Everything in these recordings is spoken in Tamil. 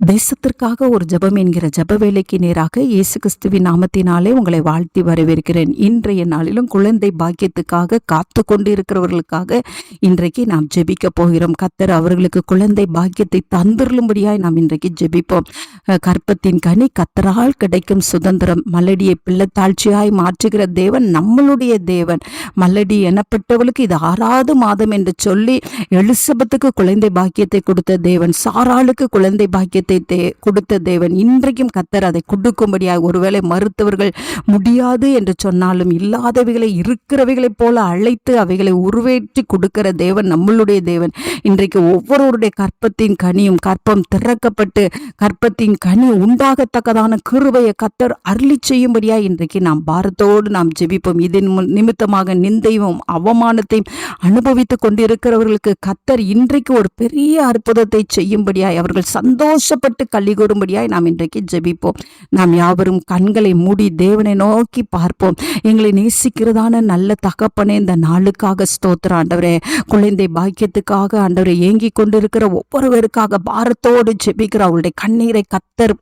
தேசத்திற்காக ஒரு ஜெபம் என்கிற ஜெப வேலைக்கு நேராக இயேசு கிறிஸ்துவின் நாமத்தினாலே உங்களை வாழ்த்தி வரவேற்கிறேன். இன்றைய நாளிலும் குழந்தை பாக்கியத்துக்காக காத்து கொண்டு இருக்கிறவர்களுக்காக இன்றைக்கு நாம் ஜெபிக்க போகிறோம். கர்த்தர் அவர்களுக்கு குழந்தை பாக்கியத்தை தந்துருளும்படியாய் நாம் இன்றைக்கு ஜெபிப்போம். கற்பத்தின் கனி கர்த்தரால் கிடைக்கும் சுதந்திரம். மலடியை பிள்ளைத்தாழ்ச்சியாய் மாற்றுகிற தேவன் நம்மளுடைய தேவன். மலடி எனப்பட்டவளுக்கு இது 6வது மாதம் என்று சொல்லி எலிசபெத்துக்கு குழந்தை பாக்கியத்தை கொடுத்த தேவன், சாராளுக்கு குழந்தை பாக்கியத்தை கொடுத்த தேவன் இன்றைக்கும் கர்த்தர் அதை கொடுக்கும்படியாக, ஒருவேளை மருத்துவர்கள் முடியாது என்று சொன்னாலும் இல்லாதவைகளை இருக்கிறவைகளைப் போல அழைத்து அவைகளை உருவேற்றி கொடுக்கிற தேவன் நம்மளுடைய தேவன். இன்றைக்கு ஒவ்வொருவருடைய கற்பத்தின் கனியும், கற்பம் திறக்கப்பட்டு கற்பத்தின் கனி உண்டாகத்தக்கதான கிருபையை கர்த்தர் அருளி செய்யும்படியாக இன்றைக்கு நாம் பாரத்தோடு நாம் ஜெபிப்போம். இதன் நிமித்தமாக நிந்தையும் அவமானத்தையும் அனுபவித்துக் கொண்டிருக்கிறவர்களுக்கு கர்த்தர் இன்றைக்கு ஒரு பெரிய அற்புதத்தை செய்யும்படியாய், அவர்கள் சந்தோஷப்பட்டு களி கூறும்படியாய் நாம் இன்றைக்கு ஜெபிப்போம். நாம் யாவரும் கண்களை மூடி தேவனை நோக்கி பார்ப்போம். எங்களை நேசிக்கிறதான நல்ல தகப்பனே, இந்த நாளுக்காக ஸ்தோத்திரம் ஆண்டவரே. குழந்தை பாக்கியத்துக்காக ஆண்டவரை ஏங்கி கொண்டிருக்கிற ஒவ்வொருவருக்காக பாரத்தோடு ஜெபிக்கிற அவளுடைய கண்ணீரை கர்த்தர்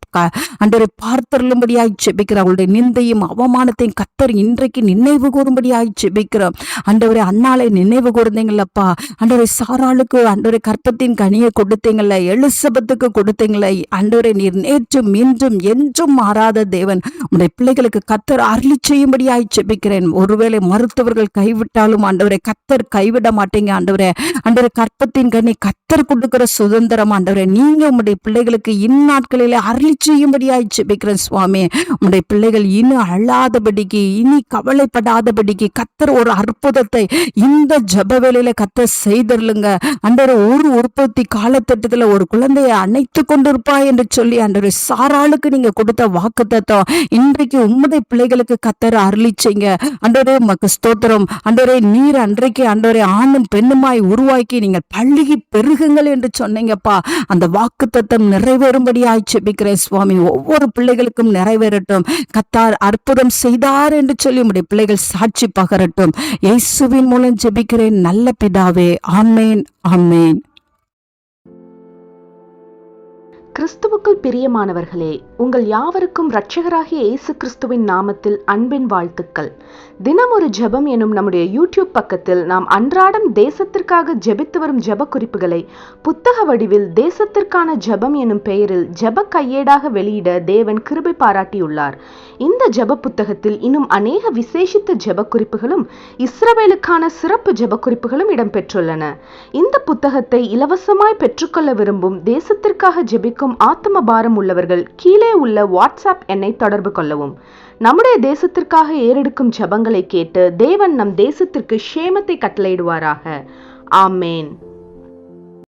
ஆண்டவரை பார்த்தருளும்படியாய் ஜெபிக்கிற அவளுடைய நிந்தையும் அவமானத்தையும் கர்த்தர் இன்றைக்கு நினைவு கூறும்படியாய் ஜெபிக்கிறோம். ஆண்டவரை அன்னாலை நினைவு கூர்ந்தீங்களப்பா. ஆண்டவரை சாராளுக்கு ஆண்டவரை கற்பத்தின் கனியை கொடுத்தீங்கள, எலிசபெத்துக்கு கொடுத்தீங்கள. ஆண்டவரை நீர் நேற்றும் இன்றும் என்றும் மாறாத தேவன். உடைய பிள்ளைகளுக்கு கர்த்தர் அருளி செய்யும்படியாய் ஜெபிக்கிறேன். ஒருவேளை மருத்துவர்கள் கைவிட்டாலும் ஆண்டவரை கர்த்தர் கைவிட மாட்டீங்க. ஆண்டவரே, ஆண்டவரை கற்பத்தின் கனி கர்த்தர் கொடுக்கிற சுதந்திரம் ஆண்டவரே, நீங்க உங்களுடைய பிள்ளைகளுக்கு இந்நாட்களிலே அருளி செய்யும்படியாய் ஜெபிக்கிறேன் சுவாமி. உங்களுடைய பிள்ளைகள் இனி அழாதபடிக்கு, இனி கவலைப்படாதபடிக்கு கர்த்தர் ஒரு அற்புதத்தை இந்த ஜெப வேளையில கர்த்தர் செய்தருளுங்க. ஆண்டவரே, ஒரு உற்பத்தி காலத்திட்டத்துல ஒரு குழந்தையை அணைத்து கொண்டிருப்பா என்று சொல்லி ஆண்டவரே சாராளுக்கு நீங்க கொடுத்த வாக்குத்தத்தம் இன்றைக்கு உம்முடைய பிள்ளைகளுக்கு கர்த்தர் அருளி செய்யுங்க. ஆண்டவரே, உமக்கு ஸ்தோத்திரம். ஆண்டவரே, நீர் அன்றைக்கு ஆண்டவரே ஆணும் பெண்ணுமாய் உருவாக்கி நீங்கள் பள்ளிக்கு பெருகுங்கள் என்று சொன்னீங்கப்பா. அந்த வாக்குத்தத்தம் நிறைவேறும்படியாய் ஜெபிக்கிறேன் சுவாமி. ஒவ்வொரு பிள்ளைகளுக்கும் நிறைவேறட்டும். கர்த்தர் அற்புதம் செய்தார் என்று சொல்லி உம்முடைய பிள்ளைகள் சாட்சி பகரட்டும். இயேசுவின் மூலம் ஜெபிக்கிறேன் நல்ல பிதாவே. ஆமென், ஆமென். கிறிஸ்துவுக்குள் பிரியமானவர்களே, உங்கள் யாவருக்கும் இரட்சகராகிய இயேசு கிறிஸ்துவின் நாமத்தில் அன்பின் வாழ்த்துக்கள். தினம் ஒரு ஜெபம் எனும் நம்முடைய யூடியூப் பக்கத்தில் நாம் அன்றாடம் தேசத்திற்காக ஜெபித்து வரும் ஜெப குறிப்புகளை புத்தக வடிவில் தேசத்திற்கான ஜெபம் எனும் பெயரில் ஜெப கையேடாக வெளியிட தேவன் கிருபை பாராட்டியுள்ளார். இந்த ஜெப புத்தகத்தில் இன்னும் அநேக விசேஷித்த ஜெப குறிப்புகளும் இஸ்ரவேலுக்கான சிறப்பு ஜெப குறிப்புகளும் இடம்பெற்றுள்ளன. இந்த புத்தகத்தை இலவசமாய் பெற்றுக்கொள்ள விரும்பும் தேசத்திற்காக ஜெபிக்கும் ஆத்ம பாரம் உள்ளவர்கள் கீழே உள்ள வாட்ஸ்அப் எண்ணை தொடர்பு கொள்ளவும். நம்முடைய தேசத்திற்காக ஏறெடுக்கும் ஜெபங்களை கேட்டு தேவன் நம் தேசத்திற்கு க்ஷேமத்தை கட்டளையிடுவாராக. ஆமேன்.